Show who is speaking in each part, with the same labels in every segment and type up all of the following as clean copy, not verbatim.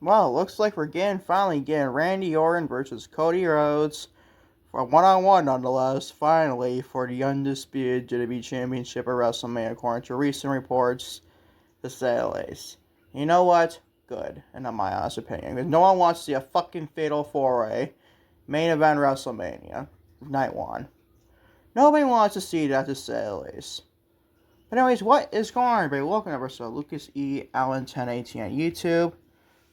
Speaker 1: Well, looks like we're finally getting Randy Orton versus Cody Rhodes for a one-on-one nonetheless, finally, for the Undisputed WWE Championship at WrestleMania, according to recent reports, to say the least. You know what? Good, and not my honest opinion, because no one wants to see a fucking fatal four-way main event WrestleMania, night one. Nobody wants to see that, to say the least. But anyways, what is going on, everybody? Welcome to episode Lucas E. Allen 1018 on YouTube.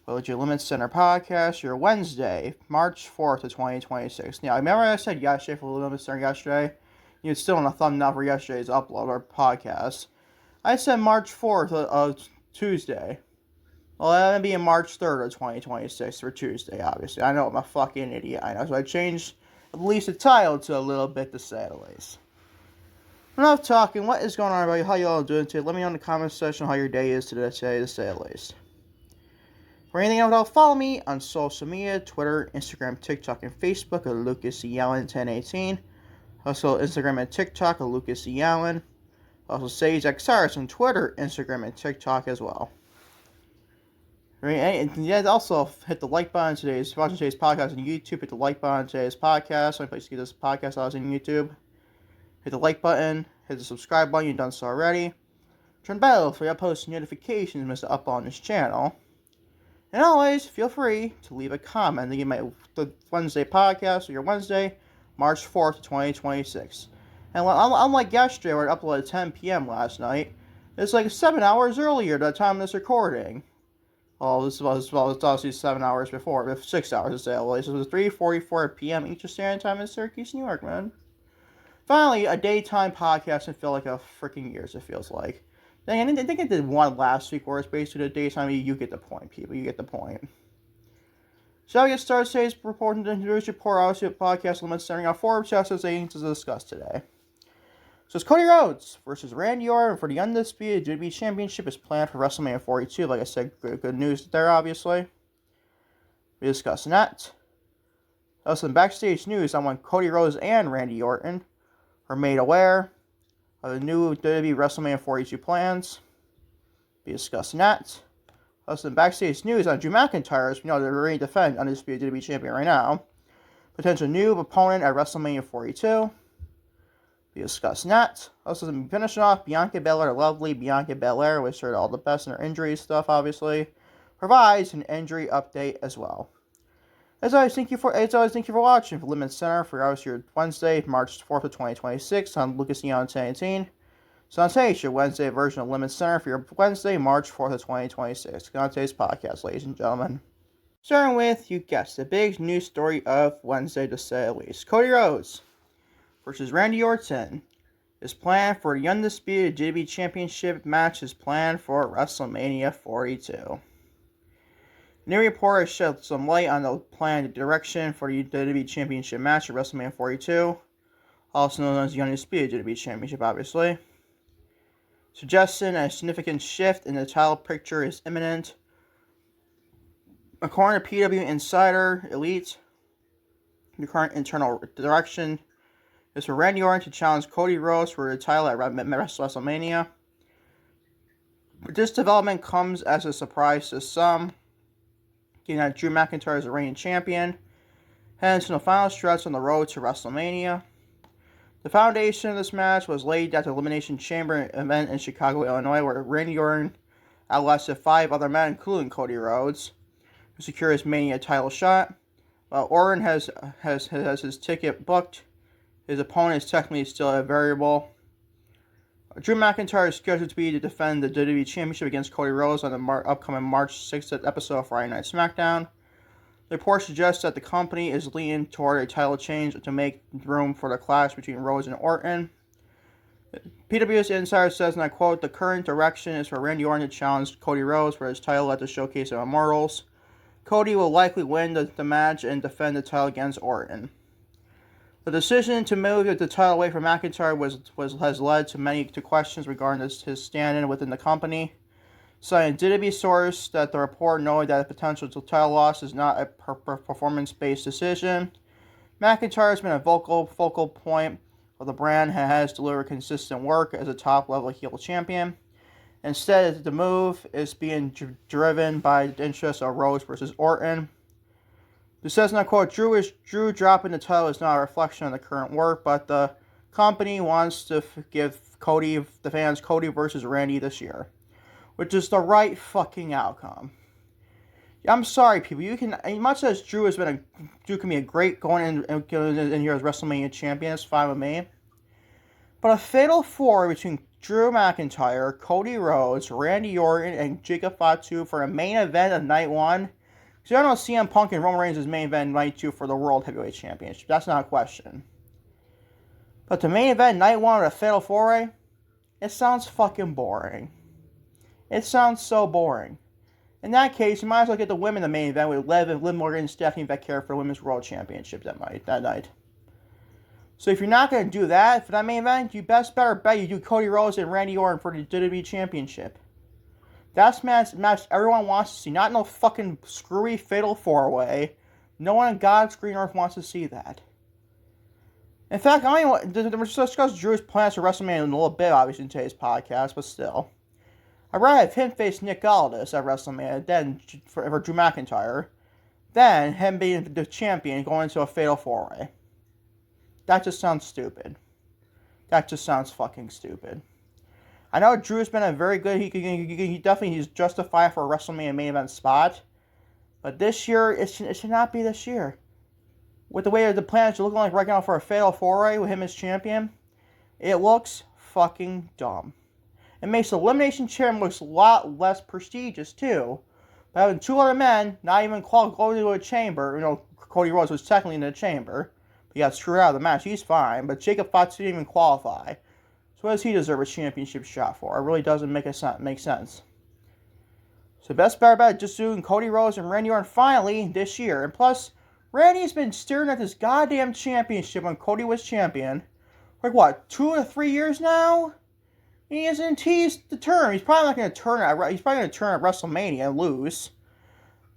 Speaker 1: With your LimitsCenter podcast, your Wednesday, March 4th of 2026. Now, remember I said yesterday for LimitsCenter yesterday? You still on a thumbnail for yesterday's upload or podcast. I said March 4th of Tuesday. Well, that'll be March 3rd of 2026 for Tuesday, obviously. I know I'm a fucking idiot, I know. So I changed at least the title to a little bit, to say the least. Enough talking. What is going on, everybody? How y'all doing today? Let me know in the comment section how your day is today, to say the least. For anything else, follow me on social media, Twitter, Instagram, TikTok, and Facebook at Lucas E. Allen 1018. Also Instagram and TikTok at Lucas E. Allen. Also Sage XRS on Twitter, Instagram, and TikTok as well. And yeah, also hit the like button watching today's podcast on YouTube. Hit the like button on today's podcast. Only place to get this podcast out is on YouTube. Hit the like button, hit the subscribe button, you've done so already. Turn bell for your post notifications missed up on this channel. And always, feel free to leave a comment to get the Wednesday podcast, or your Wednesday, March 4th, 2026. And unlike yesterday, where it uploaded at 10 p.m. last night, it's like 7 hours earlier to the time of this recording. Well, this was obviously 7 hours before, 6 hours to say the least. It was 3:44 p.m. Eastern Standard Time in Syracuse, New York, man. Finally, a daytime podcast and feel like a freaking years, it feels like. I think I did one last week where it's basically the daytime. You get the point, people. You get the point. So I get started today's report and news report. Obviously, a podcast limits centering on 4 chapters to discuss today. So it's Cody Rhodes versus Randy Orton for the Undisputed WWE Championship is planned for WrestleMania 42. Like I said, good news there, obviously. We're discussing that. Also, in backstage news on when Cody Rhodes and Randy Orton are made aware of the new WWE WrestleMania 42 plans. Be discussing that. Also, in backstage news on Drew McIntyre, as we know, they're ready to defend Undisputed WWE Champion right now. Potential new opponent at WrestleMania 42. Be discussing that. Also, finishing off Bianca Belair, lovely Bianca Belair, wish her all the best in her injury stuff, obviously. Provides an injury update as well. As always, thank you for watching for LimitsCenter for your Wednesday, March 4th of 2026 on Lucas E. Allen 1018. So on today's your Wednesday version of LimitsCenter for your Wednesday, March 4th of 2026. On today's podcast, ladies and gentlemen. Starting with, you guessed, the big news story of Wednesday, to say the least. Cody Rhodes versus Randy Orton is planned for the Undisputed WWE Championship match is planned for WrestleMania 42. New report has shed some light on the planned direction for the WWE Championship match at WrestleMania 42, also known as the Undisputed WWE Championship, obviously. Suggesting a significant shift in the title picture is imminent. According to PW Insider Elite, the current internal direction is for Randy Orton to challenge Cody Rhodes for the title at WrestleMania. But this development comes as a surprise to some, getting that Drew McIntyre is the reigning champion, heading to the final stretch on the road to WrestleMania. The foundation of this match was laid at the Elimination Chamber event in Chicago, Illinois, where Randy Orton outlasted 5 other men, including Cody Rhodes, who secured his Mania title shot. While Orton has his ticket booked, his opponent is technically still a variable. Drew McIntyre is scheduled to defend the WWE Championship against Cody Rhodes on the upcoming March 6th episode of Friday Night SmackDown. The report suggests that the company is leaning toward a title change to make room for the clash between Rhodes and Orton. PW's Insider says, and I quote, "The current direction is for Randy Orton to challenge Cody Rhodes for his title at the Showcase of Immortals. Cody will likely win the match and defend the title against Orton. The decision to move the title away from McIntyre has led to many questions regarding his stand-in within the company. Citing WWE source that the report noted that a potential title loss is not a performance-based decision. McIntyre has been a focal point of the brand and has delivered consistent work as a top-level heel champion. Instead, the move is being driven by the interest of Rhodes versus Orton. It says, and I quote, Drew dropping the title is not a reflection on the current work, but the company wants to give the fans Cody versus Randy this year, which is the right fucking outcome. I'm sorry, people. As much as Drew can be a great going in here as WrestleMania champion, it's fine with me. But a fatal four between Drew McIntyre, Cody Rhodes, Randy Orton, and Jacob Fatu for a main event of night one. So I don't know CM Punk and Roman Reigns' main event night two for the World Heavyweight Championship. That's not a question. But the main event night one with a fatal four-way, it sounds fucking boring. It sounds so boring. In that case, you might as well get the women the main event with Liv Morgan and Stephanie Becker for the Women's World Championship that night. So if you're not going to do that for that main event, you better bet you do Cody Rhodes and Randy Orton for the WWE Championship. That's match everyone wants to see. Not no fucking screwy fatal four-way. No one in God's green earth wants to see that. In fact, I don't even discuss Drew's plans for WrestleMania in a little bit, obviously, in today's podcast, but still. I'd rather have him face Nick Aldis at WrestleMania than for Drew McIntyre, than him being the champion going into a fatal four-way. That just sounds stupid. That just sounds fucking stupid. I know Drew's been a very good, he's justified for a WrestleMania main event spot, but this year, it should not be this year. With the way the plans are looking like right now for a fatal four-way with him as champion, it looks fucking dumb. It makes the Elimination Chamber look a lot less prestigious, too. By having two other men not even going into a chamber, Cody Rhodes was technically in the chamber, but he got screwed out of the match, he's fine, but Jacob Fatu didn't even qualify. So what does he deserve a championship shot for? It really doesn't make sense. So best bet just doing Cody Rhodes and Randy Orton finally this year. And plus, Randy's been staring at this goddamn championship when Cody was champion for, 2 to 3 years now? He hasn't teased the turn. He's probably not going to turn at WrestleMania and lose.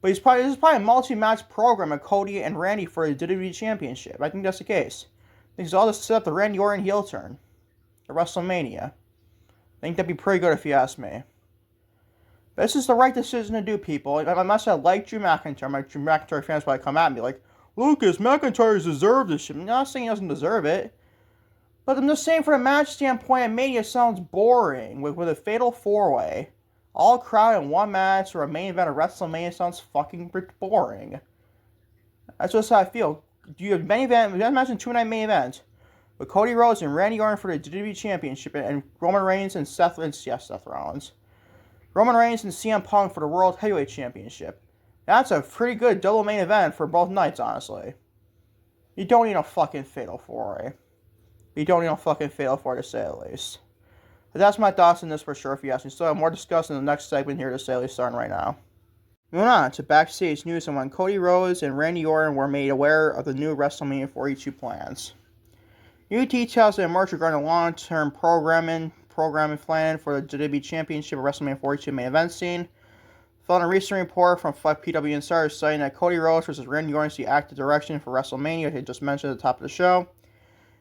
Speaker 1: But this is probably a multi-match program of Cody and Randy for the WWE Championship. I think that's the case. I think it's all just set up the Randy Orton heel turn at WrestleMania. I think that'd be pretty good if you ask me. But this is the right decision to do, people. I must have liked Drew McIntyre. My Drew McIntyre fans probably come at me like, Lucas, McIntyre's deserved this shit. I'm not saying he doesn't deserve it. But I'm just saying, for a match standpoint, Mania sounds boring with a fatal four-way. All crowd in one match or a main event of WrestleMania sounds fucking boring. That's just how I feel. You have main event, imagine 2-night main event with Cody Rhodes and Randy Orton for the WWE Championship and Roman Reigns and Seth Rollins. Roman Reigns and CM Punk for the World Heavyweight Championship. That's a pretty good double main event for both nights, honestly. You don't need a fucking fatal four-way. You don't need a fucking fatal four to say the least. But that's my thoughts on this for sure, if you ask me. Still have more discussing in the next segment here to say the least, starting right now. Moving on to Backstage news on when Cody Rhodes and Randy Orton were made aware of the new WrestleMania 42 plans. New details have emerged regarding the long-term programming plan for the WWE Championship at WrestleMania 42 main event scene. Following a recent report from PW Insider citing that Cody Rhodes versus Randy Orton is the active direction for WrestleMania, which I just mentioned at the top of the show.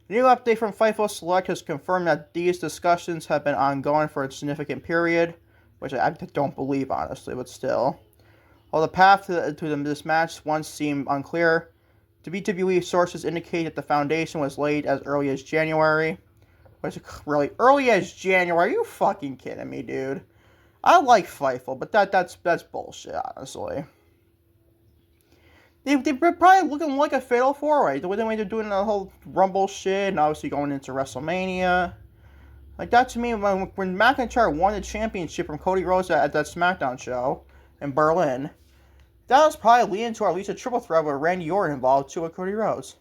Speaker 1: The new update from Fightful Select has confirmed that these discussions have been ongoing for a significant period, which I don't believe, honestly, but still. While the path to this match once seemed unclear, WWE sources indicate that the foundation was laid as early as January. Which, really, early as January? Are you fucking kidding me, dude? I like Fightful, but that's bullshit, honestly. They're probably looking like a fatal four-way. The way they're doing the whole Rumble shit, and obviously going into WrestleMania. Like, that to me, when McIntyre won the championship from Cody Rhodes at that SmackDown show in Berlin, that was probably leading to at least a triple threat with Randy Orton involved too with Cody Rhodes.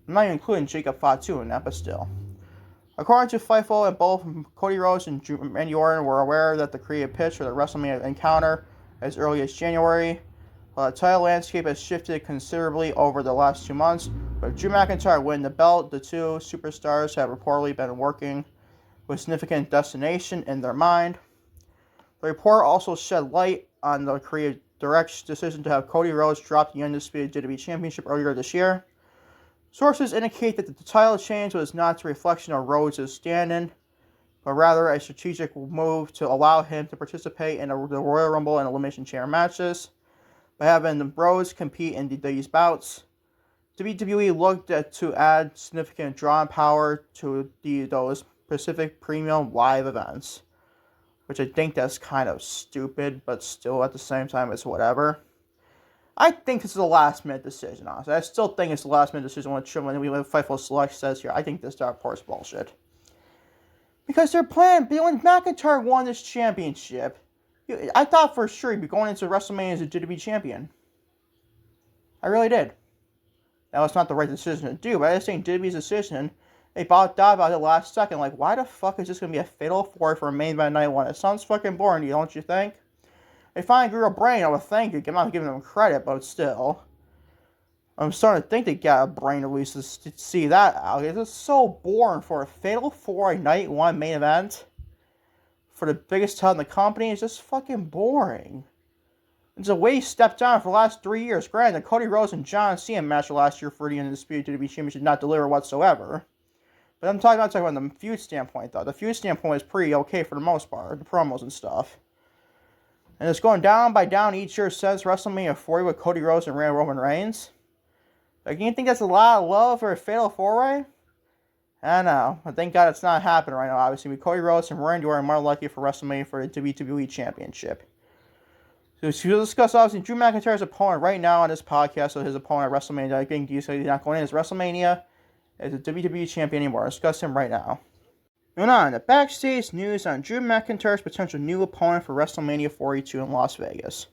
Speaker 1: I'm not even including Jacob Fatu in that, but still. According to Fightful, both Cody Rhodes and Randy Orton were aware that the creative pitch for the WrestleMania encounter as early as January. While the title landscape has shifted considerably over the last 2 months, but Drew McIntyre winning the belt, the two superstars have reportedly been working with significant destination in their mind. The report also shed light on the creative director's decision to have Cody Rhodes drop the Undisputed WWE Championship earlier this year. Sources indicate that the title change was not a reflection of Rhodes' stand-in, but rather a strategic move to allow him to participate in the Royal Rumble and Elimination Chamber matches. By having Rhodes compete in these bouts, WWE looked to add significant drawing power to those specific premium live events, which I think that's kind of stupid, but still at the same time it's whatever. I think this is a last-minute decision, honestly. I still think it's a last-minute decision when Fightful Select says here. I think this Dark Horse bullshit. Because they're planning, when McIntyre won this championship, I thought for sure he'd be going into WrestleMania as a WWE champion. I really did. That was not the right decision to do, but I just think WWE's decision, they thought about it last second. Like, why the fuck is this going to be a fatal four for a main event night one? It sounds fucking boring, don't you think? They finally grew a brain. I would thank you. I'm not giving them credit, but still. I'm starting to think they got a brain at least to see that out. It's just so boring for a fatal four night one main event for the biggest title in the company. It's just fucking boring. It's a way he stepped down for the last 3 years. Granted, the Cody Rhodes and John Cena match last year for the Undisputed WWE Championship did not deliver whatsoever. But I'm talking about the feud standpoint, though. The feud standpoint is pretty okay for the most part, the promos and stuff. And it's going down by down each year since WrestleMania 40 with Cody Rhodes and Roman Reigns. Like, you think that's a lot of love for a fatal four-way? I don't know. I thank God it's not happening right now, obviously. With Cody Rhodes and Randy Orton more likely for WrestleMania for the WWE Championship. So we'll discuss, obviously, Drew McIntyre's opponent right now on this podcast. So his opponent at WrestleMania, I think he's not going in as WrestleMania as a WWE champion anymore. I'll discuss him right now. Moving on, the backstage news on Drew McIntyre's potential new opponent for WrestleMania 42 in Las Vegas.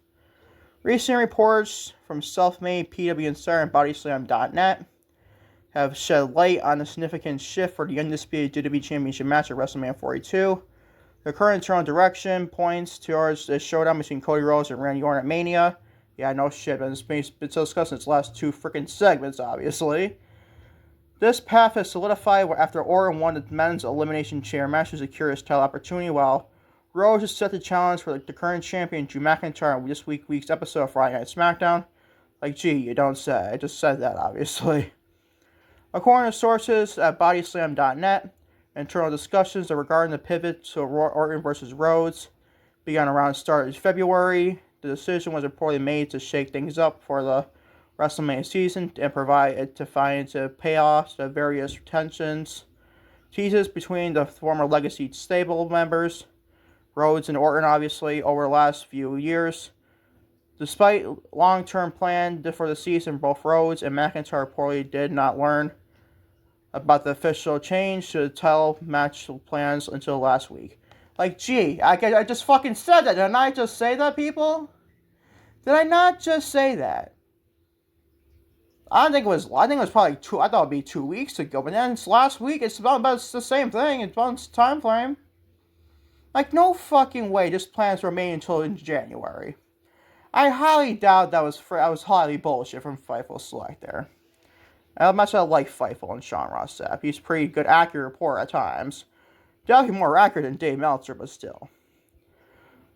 Speaker 1: Recent reports from Selfmade, PW Insider, and BodySlam.net have shed light on a significant shift for the Undisputed WWE Championship match at WrestleMania 42. The current internal direction points towards the showdown between Cody Rhodes and Randy Orton at Mania. Yeah, no shit, but it's been discussed in its last two freaking segments, obviously. This path has solidified after Orton won the men's elimination chair match as a curious title opportunity, while Rhodes is set to challenge for the current champion Drew McIntyre on this week's episode of Friday Night SmackDown. Like, gee, you don't say. I just said that, obviously. According to sources at BodySlam.net, internal discussions regarding the pivot to Orton versus Rhodes began around the start of February. The decision was reportedly made to shake things up for the WrestleMania season and provide a definitive payoff to various tensions. Teases between the former Legacy stable members, Rhodes and Orton, obviously, over the last few years. Despite long-term plan for the season, both Rhodes and McIntyre reportedly did not learn about the official change to the title match plans until last week. Like, gee, I just fucking said that. Didn't I just say that, people? Did I not just say that? I think it was probably two. I thought it would be 2 weeks ago, but then it's last week. It's about the same thing. It's about its time frame. Like, no fucking way. This plans remain until in January. I highly doubt that was highly bullshit from Fightful Select there. As much as I like Fightful and Sean Ross Sapp, he's pretty good, accurate report at times. Definitely more accurate than Dave Meltzer, but still.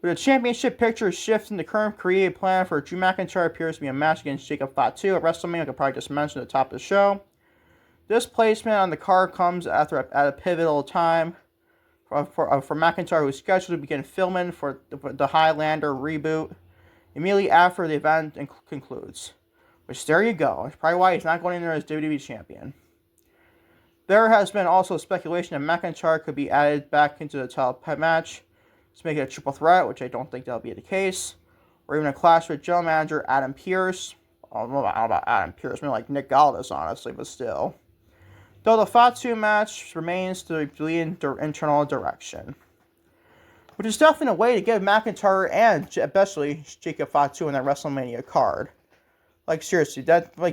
Speaker 1: With the championship picture shifting, the current creative plan for Drew McIntyre appears to be a match against Jacob Fatu at WrestleMania, like I probably just mentioned at the top of the show. This placement on the card comes at a pivotal time for McIntyre, who is scheduled to begin filming for the Highlander reboot immediately after the event concludes. Which, there you go. That's probably why he's not going in there as WWE Champion. There has been also speculation that McIntyre could be added back into the title match to make it a triple threat, which I don't think that'll be the case. Or even a clash with general manager Adam Pearce. I don't know about Adam Pearce, maybe like Nick Aldis, honestly, but still. Though the Fatu match remains to lead in internal direction. Which is definitely a way to give McIntyre and especially Jacob Fatu in that WrestleMania card. Like, seriously,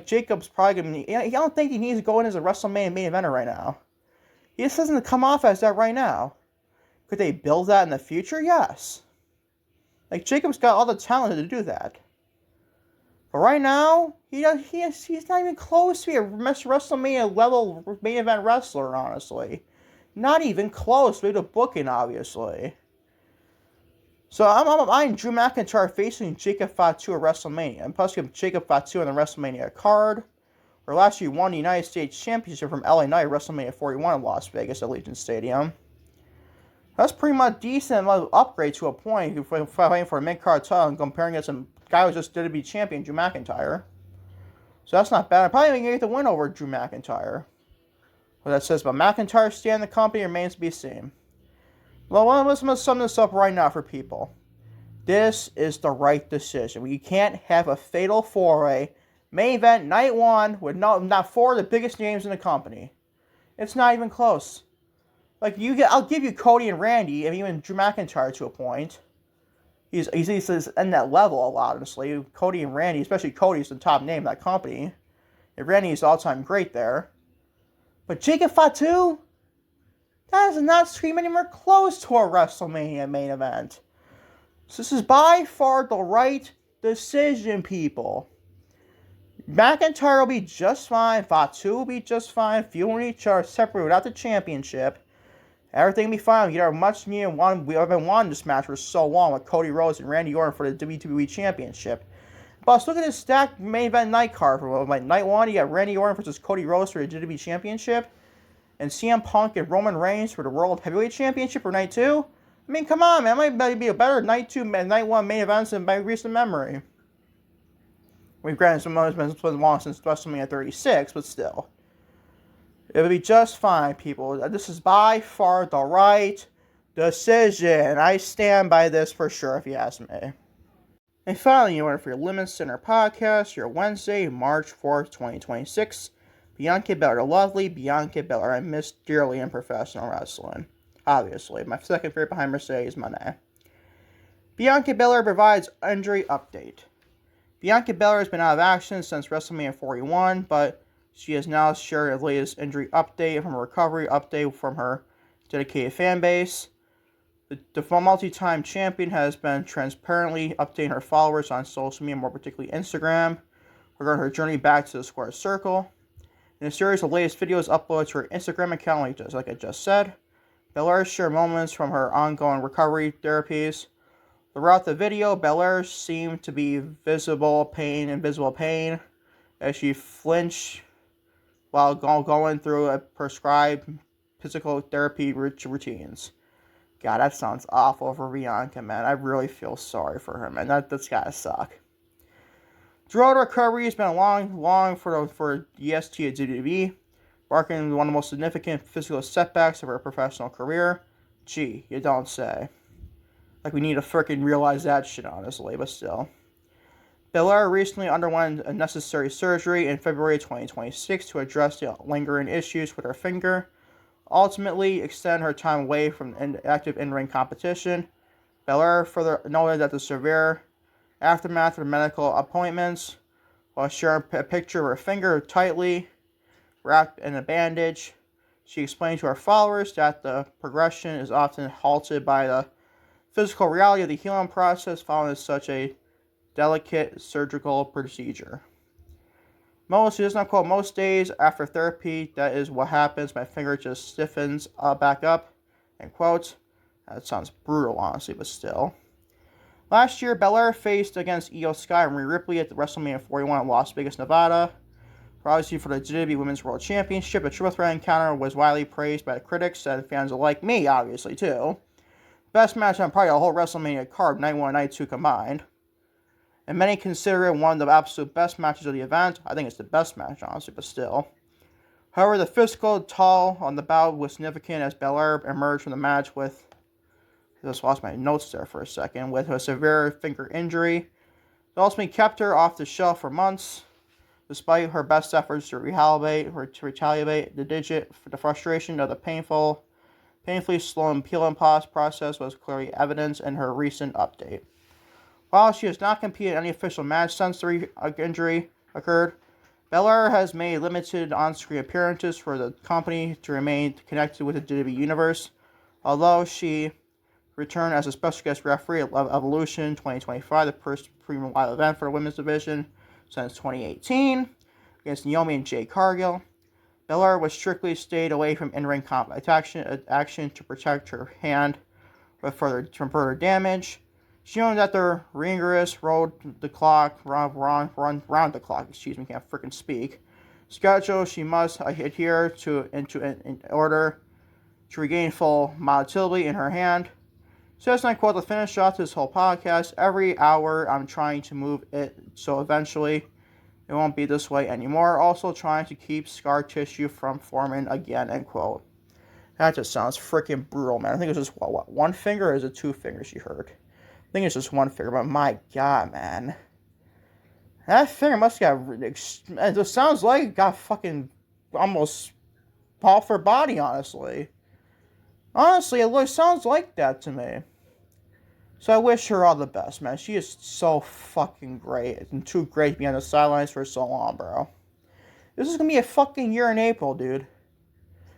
Speaker 1: Jacob's probably going to be... I don't think he needs to go in as a WrestleMania main eventer right now. He just doesn't come off as that right now. Could they build that in the future? Yes. Like, Jacob's got all the talent to do that. But right now, he's not even close to be a WrestleMania level main event wrestler, honestly. Not even close to the booking, obviously. So I'm Drew McIntyre facing Jacob Fatu at WrestleMania. And plus, you have Jacob Fatu on the WrestleMania card. Where last year he won the United States Championship from LA Knight at WrestleMania 41 in Las Vegas at Allegiant Stadium. That's pretty much decent upgrade to a point fighting for a mid-card title and comparing it to some guy who just did be champion, Drew McIntyre. So that's not bad. I'm probably going to get the win over Drew McIntyre. What that says about McIntyre staying in the company remains to be seen. Well, let's sum this up right now for people. This is the right decision. You can't have a fatal four-way main event night one with not four of the biggest names in the company. It's not even close. Like I'll give you Cody and Randy, and even Drew McIntyre to a point. He's in that level a lot, honestly. Cody and Randy, especially Cody's the top name in that company. And Randy's all-time great there. But Jake and Fatu? That does not scream anywhere close to a WrestleMania main event. So this is by far the right decision, people. McIntyre will be just fine. Fatu will be just fine. Fueling each other separate without the championship. Everything will be fine. We get our much needed one. We haven't won this match for so long with Cody Rhodes and Randy Orton for the WWE Championship. But look at this stacked main event night card. For night one, you got Randy Orton versus Cody Rhodes for the WWE Championship. And CM Punk and Roman Reigns for the World Heavyweight Championship for night two. I mean, come on, man. That might be a better night one main events than by recent memory. We've granted some has been long since WrestleMania 36, but still. It would be just fine, people. This is by far the right decision. I stand by this for sure, if you ask me. And finally, you order for your LimitsCenter podcast, your Wednesday, March 4th, 2026. Bianca Belair, lovely Bianca Belair. I miss dearly in professional wrestling. Obviously, my second favorite behind Mercedes Moné. Bianca Belair provides injury update. Bianca Belair has been out of action since WrestleMania 41, but she has now shared the latest injury update from a recovery update from her dedicated fan base. The multi-time champion has been transparently updating her followers on social media, more particularly Instagram, regarding her journey back to the square circle. In a series of latest videos uploaded to her Instagram account, like I just said, Belair shared moments from her ongoing recovery therapies. Throughout the video, Belair seemed to be invisible pain as she flinched while going through a prescribed physical therapy routines. God, that sounds awful for Bianca, man. I really feel sorry for her, man. That's gotta suck. Throughout her recovery, it's been long for EST at WWE, marking one of the most significant physical setbacks of her professional career. Gee, you don't say. Like, we need to frickin' realize that shit, honestly, but still. Belair recently underwent a necessary surgery in February 2026 to address the lingering issues with her finger, ultimately extend her time away from active in-ring competition. Belair further noted that the severe aftermath of her medical appointments, while sharing a picture of her finger tightly wrapped in a bandage, she explained to her followers that the progression is often halted by the physical reality of the healing process following such a delicate surgical procedure. She does not quote, most days after therapy, that is what happens. My finger just stiffens back up, end quote. That sounds brutal, honestly, but still. Last year, Belair faced against Io Sky and Rhea Ripley at the WrestleMania 41 in Las Vegas, Nevada. Obviously, for the WWE Women's World Championship, the triple threat encounter was widely praised by the critics and fans alike, me, obviously, too. Best match on probably the whole WrestleMania card, night 1 and night 2 combined. And many consider it one of the absolute best matches of the event. I think it's the best match, honestly, but still. However, the physical toll on the bout was significant as Belair emerged from the match with, I just lost my notes there for a second, with a severe finger injury. It ultimately kept her off the shelf for months, despite her best efforts to retaliate the digit. The frustration of the painfully slow and peeling process was clearly evident in her recent update. While she has not competed in any official match since the injury occurred, Belair has made limited on-screen appearances for the company to remain connected with the WWE Universe, although she returned as a special guest referee at Evolution 2025, the first premium live event for the women's division since 2018, against Naomi and Jade Cargill. Belair was strictly stayed away from in-ring action to protect her hand from further damage. She noted that the rigorous round the clock schedule she must adhere to in order to regain full motility in her hand. Says, and I quote, "The finish off this whole podcast, every hour I'm trying to move it so eventually it won't be this way anymore. Also trying to keep scar tissue from forming again," end quote. That just sounds freaking brutal, man. I think it was just, what, one finger or is it two fingers she hurt? I think it's just one finger, but my God, man. That finger must have got, it sounds like it got fucking almost off her body, honestly. Honestly, it sounds like that to me. So I wish her all the best, man. She is so fucking great and too great to be on the sidelines for so long, bro. This is going to be a fucking year in April, dude.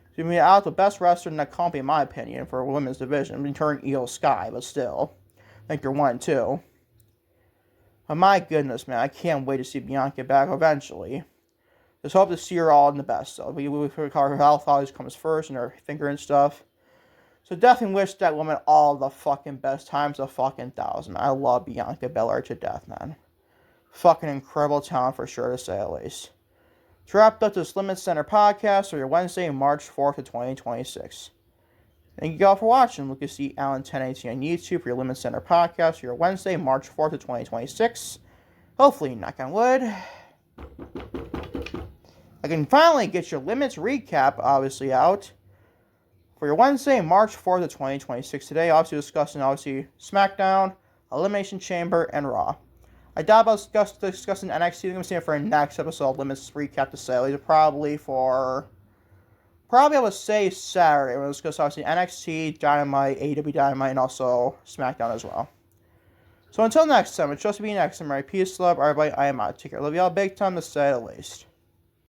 Speaker 1: She's going to be out the best wrestler in that company, in my opinion, for a women's division. I'm turning Io Sky, but still. I think you're 1 and 2. But my goodness, man, I can't wait to see Bianca back eventually. Just hope to see her all in the best, though. Her health always comes first, and her finger and stuff. So definitely wish that woman all the fucking best times a fucking 1,000. I love Bianca Belair to death, man. Fucking incredible talent for sure, to say the least. To wrap up this LimitsCenter podcast for your Wednesday, March 4th of 2026. Thank you all for watching. Look to see Alan 1080 on YouTube for your LimitsCenter podcast for your Wednesday, March 4th of 2026. Hopefully, knock on wood, I can finally get your Limits recap, obviously, out for your Wednesday, March 4th of 2026. Today, obviously discussing, SmackDown, Elimination Chamber, and Raw. I doubt about discussing NXT. I'm going to see it for our next episode of Limits recap to say. Probably I would say Saturday. We'll discuss, obviously, NXT, Dynamite, AEW Dynamite, and also SmackDown as well. So until next time, it's just to be next time, right? Peace, love, everybody. I am out. Take care. Love y'all big time, to say the least.